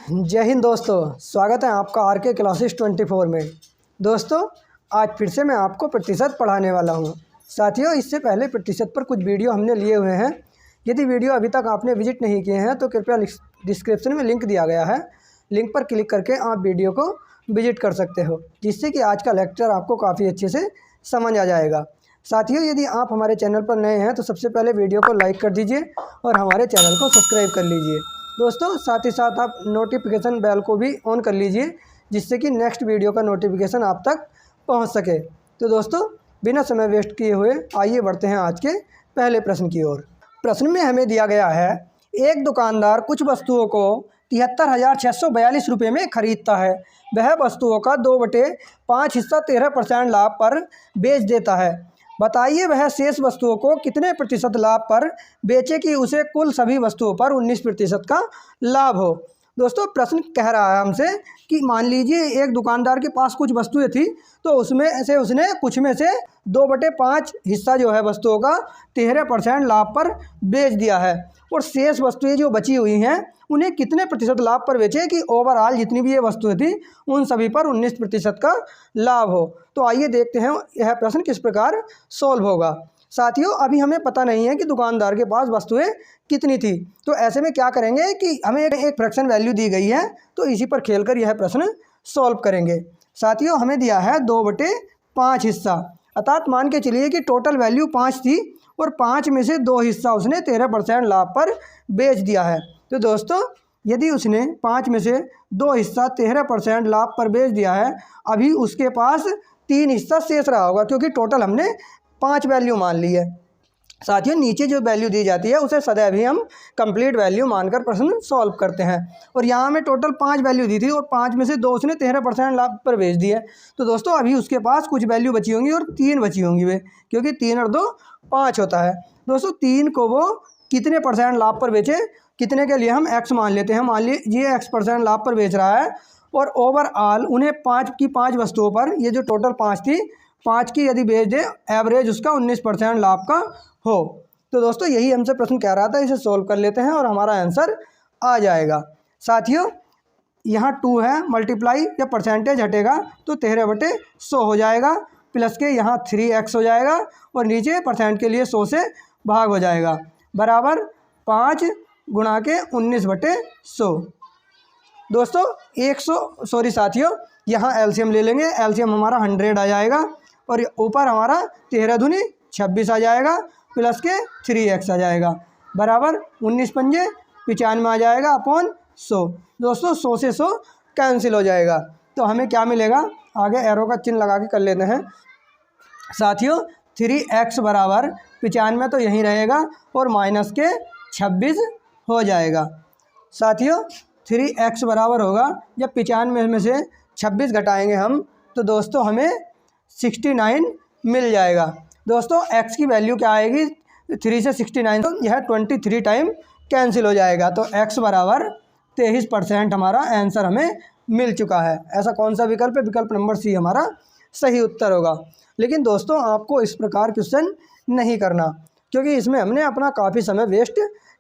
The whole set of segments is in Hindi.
जय हिंद दोस्तों, स्वागत है आपका आरके क्लासेस 24 में। दोस्तों, आज फिर से मैं आपको प्रतिशत पढ़ाने वाला हूं। साथियों, इससे पहले प्रतिशत पर कुछ वीडियो हमने लिए हुए हैं। यदि वीडियो अभी तक आपने विजिट नहीं किए हैं तो कृपया डिस्क्रिप्शन में लिंक दिया गया है, लिंक पर क्लिक करके आप वीडियो को विजिट कर सकते हो, जिससे कि आज का लेक्चर आपको काफ़ी अच्छे से समझ आ जाएगा। साथियों, यदि आप हमारे चैनल पर नए हैं तो सबसे पहले वीडियो को लाइक कर दीजिए और हमारे चैनल को सब्सक्राइब कर लीजिए। दोस्तों, साथ ही साथ आप नोटिफिकेशन बेल को भी ऑन कर लीजिए, जिससे कि नेक्स्ट वीडियो का नोटिफिकेशन आप तक पहुंच सके। तो दोस्तों, बिना समय वेस्ट किए हुए आइए बढ़ते हैं आज के पहले प्रश्न की ओर। प्रश्न में हमें दिया गया है, एक दुकानदार कुछ वस्तुओं को 73,642 रुपये में खरीदता है। वह वस्तुओं का 2/5 हिस्सा 13% लाभ पर बेच देता है। बताइए वह शेष वस्तुओं को कितने प्रतिशत लाभ पर बेचे कि उसे कुल सभी वस्तुओं पर 19% का लाभ हो। दोस्तों, प्रश्न कह रहा है हमसे कि मान लीजिए एक दुकानदार के पास कुछ वस्तुएं थी, तो उसमें से उसने कुछ में से 2/5 हिस्सा जो है वस्तुओं का 13% लाभ पर बेच दिया है, और शेष वस्तुएं जो बची हुई हैं उन्हें कितने प्रतिशत लाभ पर बेचे कि ओवरऑल जितनी भी ये वस्तुएं थी उन सभी पर 19% का लाभ हो। तो आइए देखते हैं यह प्रश्न किस प्रकार सॉल्व होगा। साथियों, अभी हमें पता नहीं है कि दुकानदार के पास वस्तुएं कितनी थी, तो ऐसे में क्या करेंगे कि हमें एक फ्रैक्शन वैल्यू दी गई है, तो इसी पर खेलकर यह प्रश्न सॉल्व करेंगे। साथियों, हमें दिया है 2/5 हिस्सा, अर्थात मान के चलिए कि टोटल वैल्यू 5 थी और 5 में से 2 हिस्सा उसने 13% लाभ पर बेच दिया है। तो दोस्तों, यदि उसने 5 में से 2 हिस्सा 13% लाभ पर बेच दिया है, अभी उसके पास 3 हिस्सा शेष रहा होगा, क्योंकि टोटल हमने 5 वैल्यू मान ली है। साथियों, नीचे जो वैल्यू दी जाती है उसे सदैव ही हम कंप्लीट वैल्यू मानकर प्रश्न सॉल्व करते हैं, और यहाँ हमें टोटल 5 वैल्यू दी थी और 5 में से 2 उसने 13% लाभ पर बेच दी है। तो दोस्तों, अभी उसके पास कुछ वैल्यू बची होंगी और 3 बची होंगी वे, क्योंकि 3 और 2 5 होता है। दोस्तों, 3 को वो कितने % लाभ पर बेचे, कितने के लिए हम x मान लेते हैं। मान लीजिए x% लाभ पर बेच रहा है, और ओवरऑल उन्हें 5 की 5 वस्तुओं पर, ये जो टोटल 5 थी, 5 की यदि बेच दे, एवरेज उसका 19% लाभ का हो। तो दोस्तों, यही हमसे प्रश्न कह रहा था, इसे सोल्व कर लेते हैं और हमारा आंसर आ जाएगा। साथियों, यहाँ 2 है, मल्टीप्लाई या परसेंटेज हटेगा तो 13/100 हो जाएगा, प्लस के यहाँ 3x हो जाएगा, और नीचे परसेंट के लिए 100 से भाग हो जाएगा, बराबर 5 गुणा के 19/100। दोस्तों, 100 सॉरी साथियों, यहाँ एलसीएम ले लेंगे। एलसीएम हमारा 100 आ जाएगा, और ऊपर हमारा 13 दूनी 26 आ जाएगा, प्लस के 3x आ जाएगा, बराबर 19 पंजे 95 आ जाएगा अपॉन 100। दोस्तों, 100 से 100 कैंसिल हो जाएगा, तो हमें क्या मिलेगा, आगे एरो का चिन्ह लगा के कर लेते हैं। साथियों, 3x बराबर 95 तो यहीं रहेगा, और माइनस के 26 हो जाएगा। साथियों, 3x बराबर होगा, जब 95 में से 26 घटाएंगे हम, तो दोस्तों हमें 69 मिल जाएगा। दोस्तों, x की वैल्यू क्या आएगी, 3 से 69, तो यह 23 टाइम कैंसिल हो जाएगा, तो x बराबर 23% हमारा आंसर हमें मिल चुका है। ऐसा कौन सा विकल्प है, विकल्प नंबर सी हमारा सही उत्तर होगा। लेकिन दोस्तों, आपको इस प्रकार क्वेश्चन नहीं करना, क्योंकि इसमें हमने अपना काफ़ी समय वेस्ट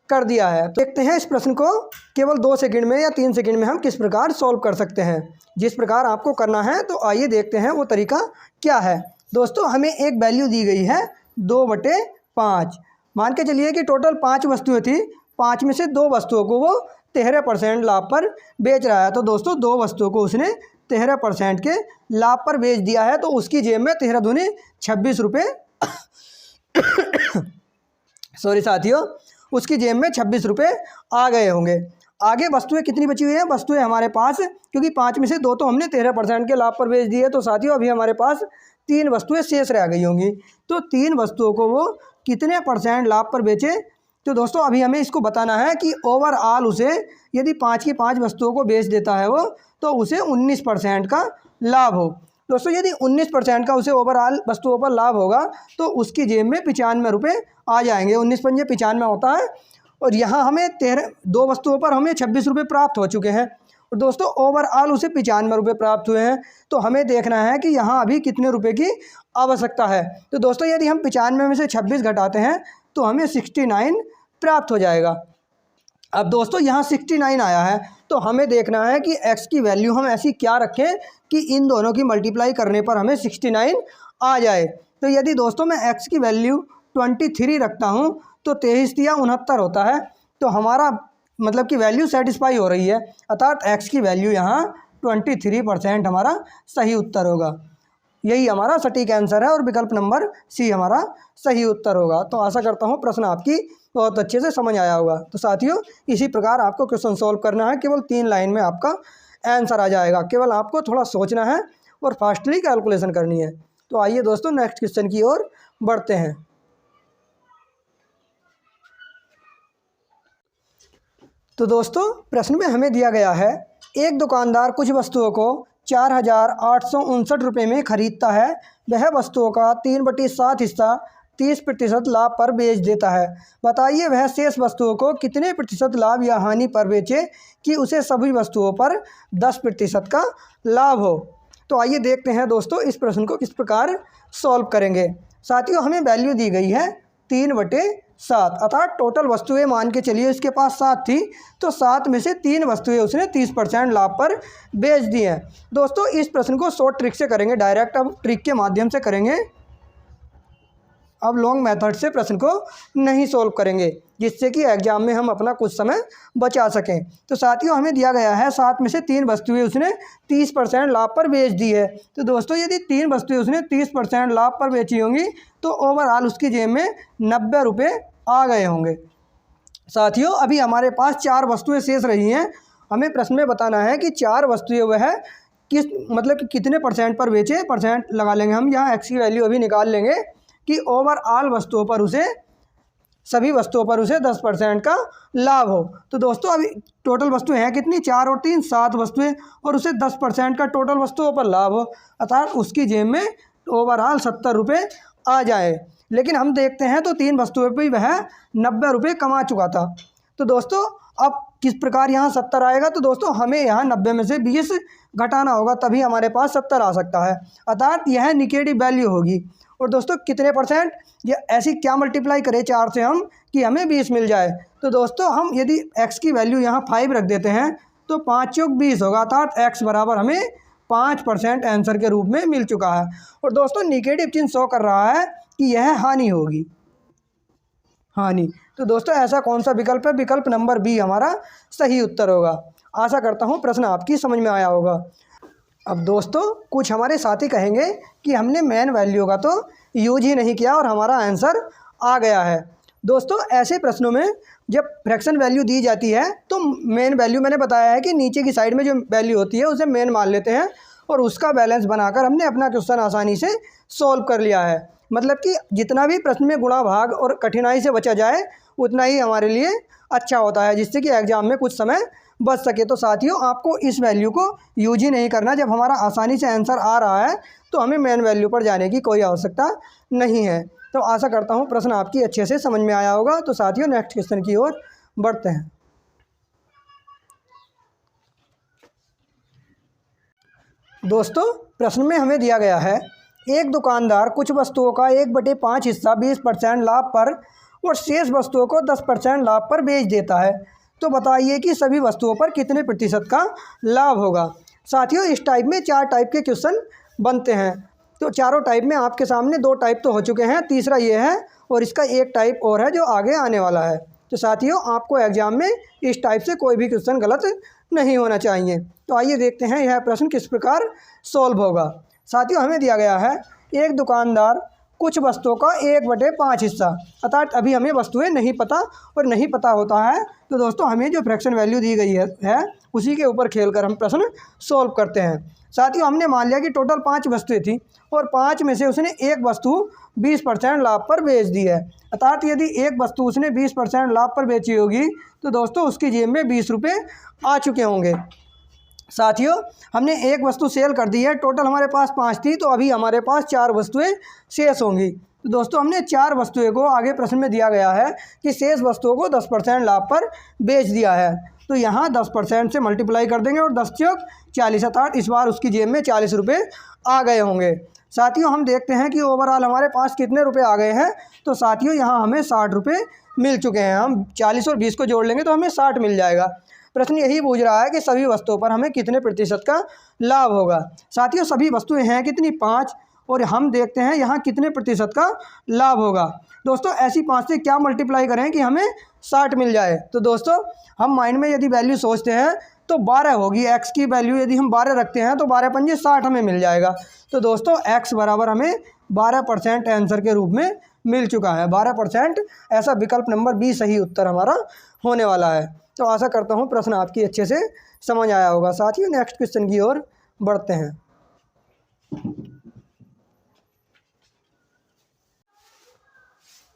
कर दिया है। तो देखते हैं इस प्रश्न को केवल 2 सेकंड में या 3 सेकंड में हम किस प्रकार सॉल्व कर सकते हैं। जिस प्रकार आपको करना है, तो आइए देखते हैं वो तरीका क्या है। दोस्तों, हमें एक वैल्यू दी गई है 2/5। मान के चलिए कि टोटल 5 वस्तुएं थी, 5 में से 2 वस्तुओं को वो 13% लाभ पर बेच रहा है। तो दोस्तों, 2 वस्तुओं को उसने 13% के लाभ पर बेच दिया है, तो उसकी जेब में 13 दूनी 26 रुपये सॉरी साथियों, उसकी जेब में 26 रुपये आ गए होंगे। आगे वस्तुएं कितनी बची हुई हैं, वस्तुएं हमारे पास, क्योंकि 5 में से 2 तो हमने 13% के लाभ पर बेच दिए, तो साथियों अभी हमारे पास 3 वस्तुएं शेष रह गई होंगी। तो 3 वस्तुओं को वो कितने % लाभ पर बेचे। तो दोस्तों, अभी हमें इसको बताना है कि ओवरऑल उसे यदि 5 की 5 वस्तुओं को बेच देता है वो, तो उसे 19% का लाभ हो। दोस्तों, यदि 19% का उसे ओवरऑल वस्तुओं पर लाभ होगा, तो उसकी जेब में 95 रुपये आ जाएंगे। 19 पंजे 95 होता है, और यहाँ हमें 2 वस्तुओं पर हमें 26 रुपये प्राप्त हो चुके हैं, और दोस्तों ओवरऑल उसे 95 रुपये प्राप्त हुए हैं। तो हमें देखना है कि यहाँ अभी कितने रुपए की आवश्यकता है। तो दोस्तों, यदि हम 95 में से 26 घटाते हैं, तो हमें 69 प्राप्त हो जाएगा। अब दोस्तों यहाँ 69 आया है, तो हमें देखना है कि x की वैल्यू हम ऐसी क्या रखें कि इन दोनों की मल्टीप्लाई करने पर हमें 69 आ जाए। तो यदि दोस्तों मैं x की वैल्यू 23 रखता हूँ तो 23 या 69 होता है, तो हमारा मतलब कि वैल्यू सेटिस्फाई हो रही है, अर्थात x की वैल्यू यहाँ 23% हमारा सही उत्तर होगा। यही हमारा सटीक आंसर है और विकल्प नंबर सी हमारा सही उत्तर होगा। तो आशा करता हूँ प्रश्न आपकी बहुत अच्छे से समझ आया होगा। तो साथियों, इसी प्रकार आपको क्वेश्चन सॉल्व करना है, केवल 3 लाइन में आपका आंसर आ जाएगा। केवल आपको थोड़ा सोचना है और फास्टली कैलकुलेशन करनी है। तो आइए दोस्तों नेक्स्ट क्वेश्चन की ओर बढ़ते हैं। तो दोस्तों प्रश्न में हमें दिया गया है, एक दुकानदार कुछ वस्तुओं को 4,859 रुपये में खरीदता है। वह वस्तुओं का 3/7 हिस्सा 30% लाभ पर बेच देता है। बताइए वह शेष वस्तुओं को कितने प्रतिशत लाभ या हानि पर बेचे कि उसे सभी वस्तुओं पर 10% का लाभ हो। तो आइए देखते हैं दोस्तों इस प्रश्न को किस प्रकार सॉल्व करेंगे। साथियों, हमें वैल्यू दी गई है 3/7, अर्थात टोटल वस्तुएं मान के चलिए इसके पास 7 थी, तो 7 में से 3 वस्तुएं उसने 30% लाभ पर बेच दी हैं। दोस्तों इस प्रश्न को शॉर्ट ट्रिक से करेंगे, डायरेक्ट अब ट्रिक के माध्यम से करेंगे। अब लॉन्ग मेथड से प्रश्न को नहीं सॉल्व करेंगे, जिससे कि एग्जाम में हम अपना कुछ समय बचा सकें। तो साथियों हमें दिया गया है 7 में से 3 वस्तुएं उसने 30% लाभ पर बेच दी है। तो दोस्तों यदि 3 वस्तुएं उसने 30% लाभ पर बेची होंगी तो ओवरऑल उसकी जेब में 90 रुपये आ गए होंगे। साथियों अभी हमारे पास 4 वस्तुएं शेष रही हैं। हमें प्रश्न में बताना है कि 4 वस्तुएं वह किस मतलब कि कितने परसेंट पर बेचे। परसेंट लगा लेंगे हम, यहाँ एक्स की वैल्यू अभी निकाल लेंगे कि ओवरऑल वस्तुओं पर उसे, सभी वस्तुओं पर उसे 10% का लाभ हो। तो दोस्तों अभी टोटल वस्तुएं हैं कितनी, 4 और 3 7 वस्तुएं, और उसे 10% का टोटल वस्तुओं पर लाभ हो, अर्थात उसकी जेब में ओवरऑल 70 रुपये आ जाए। लेकिन हम देखते हैं तो 3 वस्तुओं पर वह 90 रुपये कमा चुका था। तो दोस्तों अब किस प्रकार यहाँ 70 आएगा। तो दोस्तों हमें यहाँ 90 में से 20 घटाना होगा, तभी हमारे पास 70 आ सकता है, अर्थात यह निगेटिव वैल्यू होगी। और दोस्तों कितने परसेंट, ये ऐसी क्या मल्टीप्लाई करें 4 से हम कि हमें 20 मिल जाए। तो दोस्तों हम यदि x की वैल्यू यहाँ 5 रख देते हैं तो 5 चौक 20 होगा, अर्थात x बराबर हमें 5% आंसर के रूप में मिल चुका है। और दोस्तों निगेटिव चिन्ह शो कर रहा है कि यह हानि होगी, हानि। तो दोस्तों ऐसा कौन सा विकल्प है, विकल्प नंबर बी हमारा सही उत्तर होगा। आशा करता हूँ प्रश्न आपकी समझ में आया होगा। अब दोस्तों कुछ हमारे साथी कहेंगे कि हमने मेन वैल्यू का तो यूज ही नहीं किया और हमारा आंसर आ गया है। दोस्तों ऐसे प्रश्नों में जब फ्रैक्शन वैल्यू दी जाती है तो मेन वैल्यू, मैंने बताया है कि नीचे की साइड में जो वैल्यू होती है उसे मेन मान लेते हैं और उसका बैलेंस बनाकर हमने अपना क्वेश्चन आसानी से सॉल्व कर लिया है। मतलब कि जितना भी प्रश्न में गुणा भाग और कठिनाई से बचा जाए उतना ही हमारे लिए अच्छा होता है, जिससे कि एग्जाम में कुछ समय बच सके। तो साथियों आपको इस वैल्यू को यूज ही नहीं करना। जब हमारा आसानी से आंसर आ रहा है तो हमें मेन वैल्यू पर जाने की कोई आवश्यकता नहीं है। तो आशा करता हूँ प्रश्न आपकी अच्छे से समझ में आया होगा। तो साथियों नेक्स्ट क्वेश्चन की ओर बढ़ते हैं। दोस्तों प्रश्न में हमें दिया गया है, एक दुकानदार कुछ वस्तुओं का 1/5 हिस्सा 20% लाभ पर और शेष वस्तुओं को 10% लाभ पर बेच देता है। तो बताइए कि सभी वस्तुओं पर कितने प्रतिशत का लाभ होगा। साथियों इस टाइप में 4 टाइप के क्वेश्चन बनते हैं। तो चारों टाइप में आपके सामने 2 टाइप तो हो चुके हैं, तीसरा ये है और इसका एक टाइप और है जो आगे आने वाला है। तो साथियों आपको एग्जाम में इस टाइप से कोई भी क्वेश्चन गलत नहीं होना चाहिए। तो आइए देखते हैं यह प्रश्न किस प्रकार सॉल्व होगा। साथियों हमें दिया गया है, एक दुकानदार कुछ वस्तुओं का 1/5 हिस्सा, अर्थात अभी हमें वस्तुएं नहीं पता और नहीं पता होता है। तो दोस्तों हमें जो फ्रैक्शन वैल्यू दी गई है उसी के ऊपर खेलकर हम प्रश्न सॉल्व करते हैं। साथियों हमने मान लिया कि टोटल 5 वस्तुएं थी और 5 में से उसने एक वस्तु 20% लाभ पर बेच दी है, अर्थात यदि एक वस्तु उसने 20% लाभ पर बेची होगी तो दोस्तों उसकी जेब में 20 रुपये आ चुके होंगे। साथियों हमने एक वस्तु सेल कर दी है, टोटल हमारे पास 5 थी, तो अभी हमारे पास 4 वस्तुएं शेष होंगी। तो दोस्तों हमने 4 वस्तुएं को, आगे प्रश्न में दिया गया है कि शेष वस्तुओं को 10% लाभ पर बेच दिया है। तो यहाँ 10% से मल्टीप्लाई कर देंगे और 10 चौक 40, अर्थात इस बार उसकी जेब में 40 रुपये आ गए होंगे। साथियों हम देखते हैं कि ओवरऑल हमारे पास कितने रुपए आ गए हैं। तो साथियों यहाँ हमें 60 रुपये मिल चुके हैं। हम 40 और 20 को जोड़ लेंगे तो हमें 60 मिल जाएगा। प्रश्न यही पूछ रहा है कि सभी वस्तुओं पर हमें कितने प्रतिशत का लाभ होगा। साथियों सभी वस्तुएं हैं कितनी 5, और हम देखते हैं यहाँ कितने प्रतिशत का लाभ होगा। दोस्तों ऐसी 5 से क्या मल्टीप्लाई करें कि हमें 60 मिल जाए। तो दोस्तों हम माइंड में यदि वैल्यू सोचते हैं तो 12 होगी। x की वैल्यू यदि हम 12 रखते हैं तो 12 पंजे 60 हमें मिल जाएगा। तो दोस्तों x बराबर हमें 12% आंसर के रूप में मिल चुका है। 12% ऐसा विकल्प नंबर बी सही उत्तर हमारा होने वाला है। तो आशा करता हूँ प्रश्न आपकी अच्छे से समझ आया होगा। साथियों नेक्स्ट क्वेश्चन की ओर बढ़ते हैं।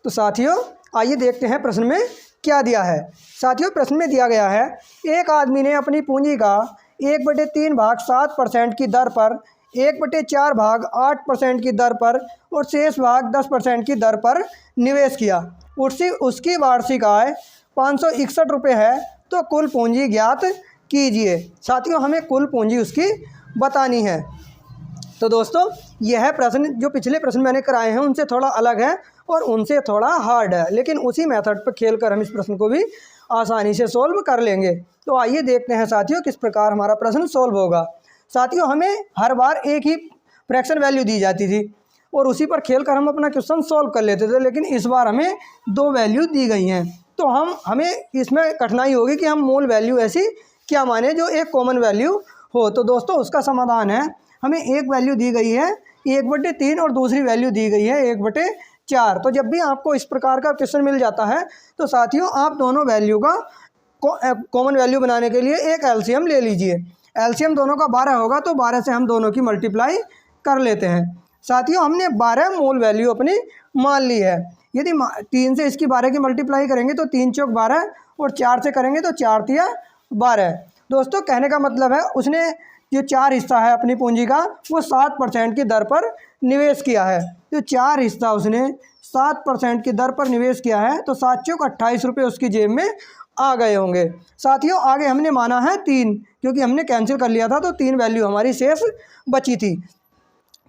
तो साथियों आइए देखते हैं प्रश्न में क्या दिया है। साथियों प्रश्न में दिया गया है, एक आदमी ने अपनी पूंजी का 1/3 भाग 7% की दर पर, 1/4 भाग 8% की दर पर और शेष भाग 10% की दर पर निवेश किया। उसकी वार्षिक आय 561 रुपये है, तो कुल पूंजी ज्ञात कीजिए। साथियों हमें कुल पूंजी उसकी बतानी है। तो दोस्तों यह प्रश्न जो पिछले प्रश्न मैंने कराए हैं उनसे थोड़ा अलग है और उनसे थोड़ा हार्ड है, लेकिन उसी मेथड पर खेलकर हम इस प्रश्न को भी आसानी से सोल्व कर लेंगे। तो आइए देखते हैं साथियों किस प्रकार हमारा प्रश्न सोल्व होगा। साथियों हमें हर बार एक ही फ्रैक्शन वैल्यू दी जाती थी और उसी पर खेलकर हम अपना क्वेश्चन सोल्व कर लेते थे, लेकिन इस बार हमें 2 वैल्यू दी गई हैं। तो हमें इसमें कठिनाई होगी कि हम मूल वैल्यू ऐसी क्या माने जो एक कॉमन वैल्यू हो। तो दोस्तों उसका समाधान है, हमें एक वैल्यू दी गई है 1/3 और दूसरी वैल्यू दी गई है 1/4। तो जब भी आपको इस प्रकार का क्वेश्चन मिल जाता है तो साथियों आप दोनों वैल्यू का कॉमन वैल्यू बनाने के लिए एक एलसीएम ले लीजिए। एलसीएम दोनों का 12 होगा, तो 12 से हम दोनों की मल्टीप्लाई कर लेते हैं। साथियों हमने 12 मूल वैल्यू अपनी मान ली है। यदि 3 से इसकी 12 की मल्टीप्लाई करेंगे तो 3 चौक 12 और 4 से करेंगे तो 4 तिया 12। दोस्तों कहने का मतलब है उसने जो 4 हिस्सा है अपनी पूंजी का वो 7% की दर पर निवेश किया है। जो 4 हिस्सा उसने 7% की दर पर निवेश किया है, तो 7 चौक 28 रुपये उसकी जेब में आ गए होंगे। साथियों आगे हमने माना है 3, क्योंकि हमने कैंसिल कर लिया था तो 3 वैल्यू हमारी शेष बची थी।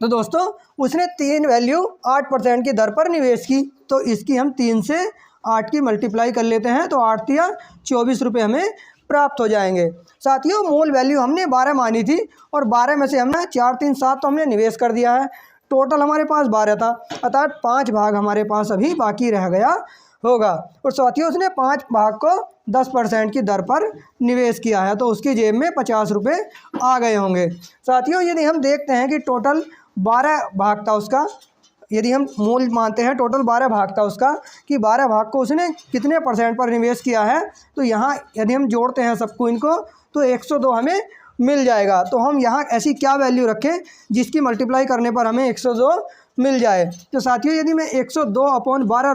तो दोस्तों उसने 3 वैल्यू 8% की दर पर निवेश की, तो इसकी हम 3 से 8 की मल्टीप्लाई कर लेते हैं, तो 8 तिया 24 रुपये हमें प्राप्त हो जाएंगे। साथियों मूल वैल्यू हमने 12 मानी थी और 12 में से हमने 4 3 7 तो हमने निवेश कर दिया है। टोटल हमारे पास 12 था, अर्थात 5 भाग हमारे पास अभी बाकी रह गया होगा। और साथियों उसने 5 भाग को 10% की दर पर निवेश किया है, तो उसकी जेब में 50 रुपये आ गए होंगे। साथियों यदि हम देखते हैं कि टोटल 12 भाग था उसका, यदि हम मूल मानते हैं टोटल 12 भाग था उसका, कि 12 भाग को उसने कितने % पर निवेश किया है, तो यहाँ यदि हम जोड़ते हैं सबको इनको तो 102 हमें मिल जाएगा। तो हम यहाँ ऐसी क्या वैल्यू रखें जिसकी मल्टीप्लाई करने पर हमें 102 मिल जाए। तो साथियों यदि मैं 102/12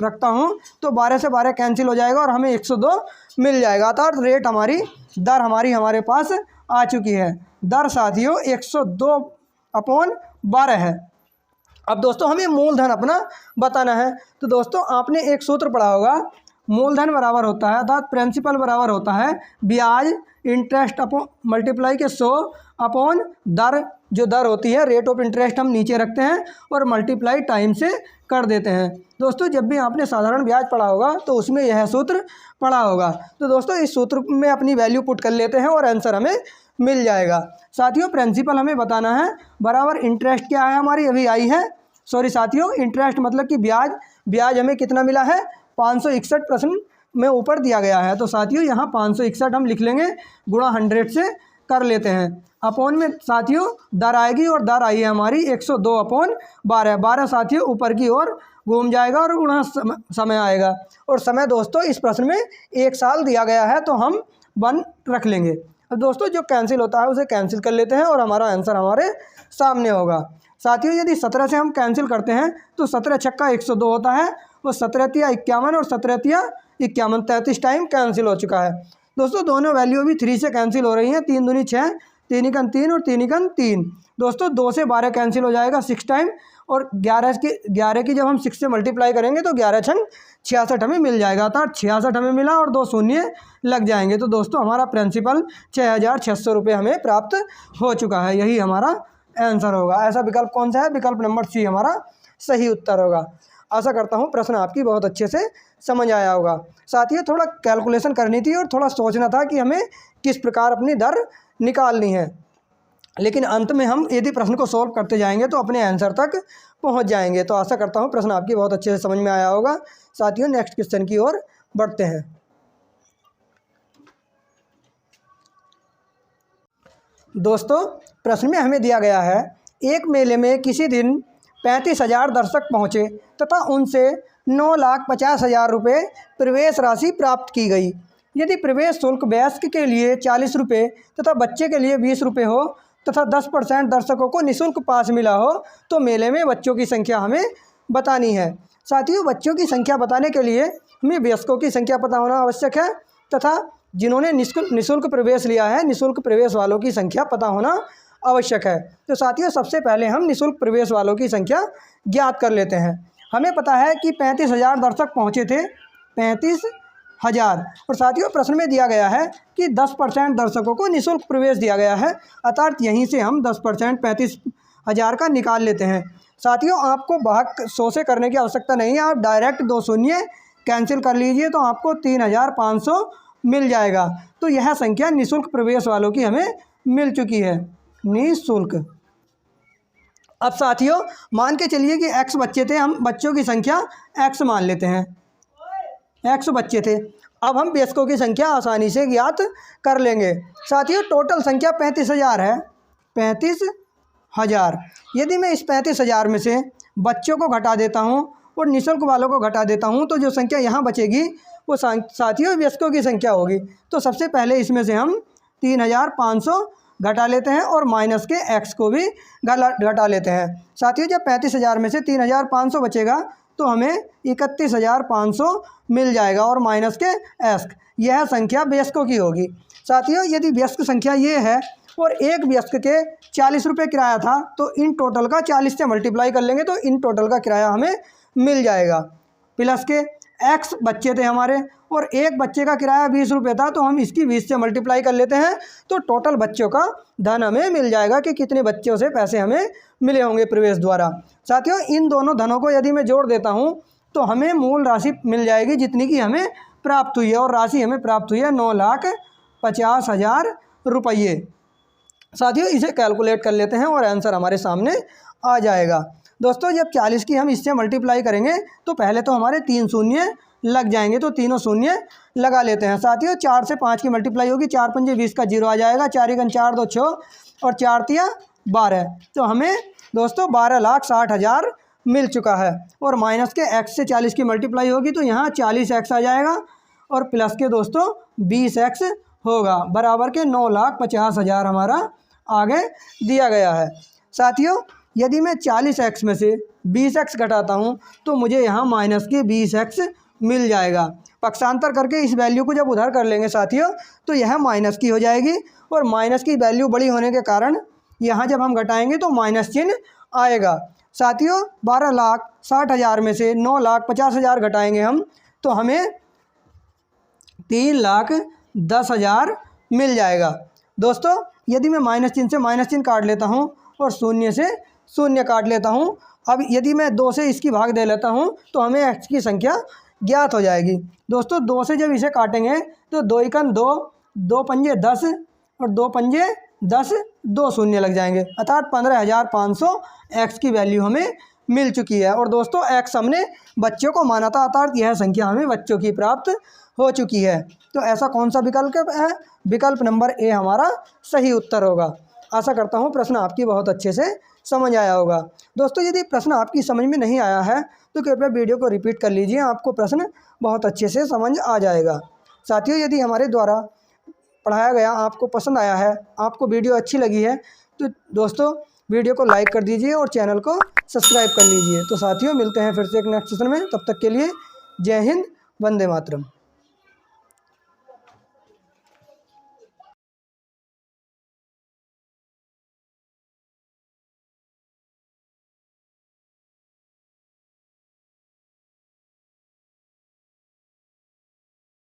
रखता हूँ तो 12 से 12 कैंसिल हो जाएगा और हमें 102 मिल जाएगा। अर्थात रेट दर हमारे पास आ चुकी है। दर साथियों 102/12 है। अब दोस्तों हमें मूलधन अपना बताना है। तो दोस्तों आपने एक सूत्र पढ़ा होगा, मूलधन बराबर होता है अर्थात प्रिंसिपल बराबर होता है ब्याज इंटरेस्ट अपॉन मल्टीप्लाई के 100 अपॉन दर, जो दर होती है रेट ऑफ इंटरेस्ट हम नीचे रखते हैं और मल्टीप्लाई टाइम से कर देते हैं। दोस्तों जब भी आपने साधारण ब्याज पढ़ा होगा तो उसमें यह सूत्र पढ़ा होगा। तो दोस्तों इस सूत्र में अपनी वैल्यू पुट कर लेते हैं और आंसर हमें मिल जाएगा। साथियों प्रिंसिपल हमें बताना है बराबर इंटरेस्ट क्या है हमारी अभी आई है, सॉरी साथियों इंटरेस्ट मतलब कि ब्याज हमें कितना मिला है 561 प्रश्न में ऊपर दिया गया है। तो साथियों यहाँ 561 हम लिख लेंगे, गुणा 100 से कर लेते हैं। अपॉन में साथियों दर आएगी और दर आई है हमारी 102/12। 12 साथियों ऊपर की ओर घूम जाएगा और गुणा समय आएगा। और समय दोस्तों इस प्रश्न में 1 साल दिया गया है, तो हम 1 रख लेंगे। अब दोस्तों जो कैंसिल होता है उसे कैंसिल कर लेते हैं और हमारा आंसर हमारे सामने होगा। साथियों यदि 17 से हम कैंसिल करते हैं तो 17 छक्का 102 होता है, वो 17 तिया 51 और 17 तिया 51, 33 टाइम कैंसिल हो चुका है। दोस्तों दोनों वैल्यू भी 3 से कैंसिल हो रही हैं, 3 दूनी 6, 3 एकन 3 और 3 एकन 3। दोस्तों 2 से 12 कैंसिल हो जाएगा 6 टाइम, और 11 की जब हम 6 से मल्टीप्लाई करेंगे तो 11 छंग 66 हमें मिल जाएगा, अर्थात 66 हमें मिला और 2 शून्य लग जाएंगे। तो दोस्तों हमारा प्रिंसिपल 6600 रुपये हमें प्राप्त हो चुका है। यही हमारा आंसर होगा। ऐसा विकल्प कौन सा है? विकल्प नंबर सी हमारा सही उत्तर होगा। आशा करता हूँ प्रश्न आपकी बहुत अच्छे से समझ आया होगा। साथियों, थोड़ा कैलकुलेशन करनी थी और थोड़ा सोचना था कि हमें किस प्रकार अपनी दर निकालनी है, लेकिन अंत में हम यदि प्रश्न को सॉल्व करते जाएंगे तो अपने आंसर तक पहुंच जाएंगे। तो आशा करता हूं प्रश्न आपकी बहुत अच्छे से समझ में आया होगा। साथियों, नेक्स्ट क्वेश्चन की ओर बढ़ते हैं। दोस्तों, प्रश्न में हमें दिया गया है, एक मेले में किसी दिन 35,000 दर्शक पहुंचे तथा उनसे 9,50,000 रुपये प्रवेश राशि प्राप्त की गई। यदि प्रवेश शुल्क वयस्क के लिए 40 रुपये तथा बच्चे के लिए 20 रुपये हो तथा 10% दर्शकों को निःशुल्क पास मिला हो तो मेले में बच्चों की संख्या हमें बतानी है। साथियों, बच्चों की संख्या बताने के लिए हमें वयस्कों की संख्या पता होना आवश्यक है तथा जिन्होंने निःशुल्क प्रवेश लिया है, निःशुल्क प्रवेश वालों की संख्या पता होना आवश्यक है। तो साथियों, सबसे पहले हम निःशुल्क प्रवेश वालों की संख्या ज्ञात कर लेते हैं। हमें पता है कि 35,000 दर्शक पहुँचे थे, 35,000। और साथियों, प्रश्न में दिया गया है कि 10% दर्शकों को निःशुल्क प्रवेश दिया गया है, अर्थात यहीं से हम 10% 35,000 का निकाल लेते हैं। साथियों, आपको भाग 100 से करने की आवश्यकता नहीं है, आप डायरेक्ट 2 शून्य कैंसिल कर लीजिए तो आपको 3,500 मिल जाएगा। तो यह संख्या निःशुल्क प्रवेश वालों की हमें मिल चुकी है, निःशुल्क। अब साथियों, मान के चलिए कि x बच्चे थे, हम बच्चों की संख्या x मान लेते हैं, x बच्चे थे। अब हम वयस्कों की संख्या आसानी से ज्ञात कर लेंगे। साथियों, टोटल संख्या 35,000 है, 35,000। यदि मैं इस 35,000 में से बच्चों को घटा देता हूं और निःशुल्क वालों को घटा देता हूं तो जो संख्या यहाँ बचेगी वो साथियों वयस्कों की संख्या होगी। तो सबसे पहले इसमें से हम 3,500 घटा लेते हैं और माइनस के x को भी घटा लेते हैं। साथियों, जब 35,000 में से 3,500 बचेगा तो हमें 31,500 मिल जाएगा और माइनस के x, यह संख्या वयस्कों की होगी। साथियों, यदि वयस्क संख्या ये है और एक वयस्क के 40 रुपये किराया था तो इन टोटल का 40 से मल्टीप्लाई कर लेंगे तो इन टोटल का किराया हमें मिल जाएगा। प्लस के x बच्चे थे हमारे और एक बच्चे का किराया 20 रुपये था तो हम इसकी 20 से मल्टीप्लाई कर लेते हैं तो टोटल बच्चों का धन हमें मिल जाएगा कि कितने बच्चों से पैसे हमें मिले होंगे प्रवेश द्वारा। साथियों, इन दोनों धनों को यदि मैं जोड़ देता हूं तो हमें मूल राशि मिल जाएगी जितनी की हमें प्राप्त हुई है, और राशि हमें प्राप्त हुई है 9,50,000 रुपये। साथियों, इसे कैलकुलेट कर लेते हैं और आंसर हमारे सामने आ जाएगा। दोस्तों, जब 40 की हम इससे मल्टीप्लाई करेंगे तो पहले तो हमारे 3 शून्य लग जाएंगे, तो तीनों शून्य लगा लेते हैं। साथियों, 4 से 5 की मल्टीप्लाई होगी, 4 पंजे 20 का 0 आ जाएगा, 4 एकन 4 2 6 और 4 तिया 12। तो हमें दोस्तों 12,60,000 मिल चुका है। और माइनस के x से 40 की मल्टीप्लाई होगी तो यहाँ 40x आ जाएगा और प्लस के दोस्तों 20x होगा, बराबर के 9,50,000 हमारा आगे दिया गया है। साथियों, यदि मैं 40x में से 20x घटाता हूँ तो मुझे यहाँ माइनस के 20x मिल जाएगा। पक्षांतर करके इस वैल्यू को जब उधर कर लेंगे साथियों तो यह माइनस की हो जाएगी और माइनस की वैल्यू बड़ी होने के कारण यहाँ जब हम घटाएंगे तो माइनस चिन्ह आएगा। साथियों, 12,60,000 में से 9,50,000 घटाएंगे हम तो हमें 3,10,000 मिल जाएगा। दोस्तों, यदि मैं माइनस चिन्ह से माइनस चिन्ह काट लेता हूँ और शून्य से शून्य काट लेता हूँ, अब यदि मैं 2 से इसकी भाग दे लेता हूँ तो हमें x की संख्या ज्ञात हो जाएगी। दोस्तों, 2 से जब इसे काटेंगे तो 2 एकन 2, 2 पंजे 10 और 2 पंजे 10, 2 शून्य लग जाएंगे, अर्थात 15,500 x की वैल्यू हमें मिल चुकी है। और दोस्तों, x हमने बच्चों को माना था, अर्थात यह संख्या हमें बच्चों की प्राप्त हो चुकी है। तो ऐसा कौन सा विकल्प है? विकल्प नंबर ए हमारा सही उत्तर होगा। आशा करता हूँ प्रश्न आपकी बहुत अच्छे से समझ आया होगा। दोस्तों, यदि प्रश्न आपकी समझ में नहीं आया है तो कृपया वीडियो को रिपीट कर लीजिए, आपको प्रश्न बहुत अच्छे से समझ आ जाएगा। साथियों, यदि हमारे द्वारा पढ़ाया गया आपको पसंद आया है, आपको वीडियो अच्छी लगी है तो दोस्तों वीडियो को लाइक कर दीजिए और चैनल को सब्सक्राइब कर लीजिए। तो साथियों, मिलते हैं फिर से एक नेक्स्ट सेशन में, तब तक के लिए जय हिंद, वंदे मातरम।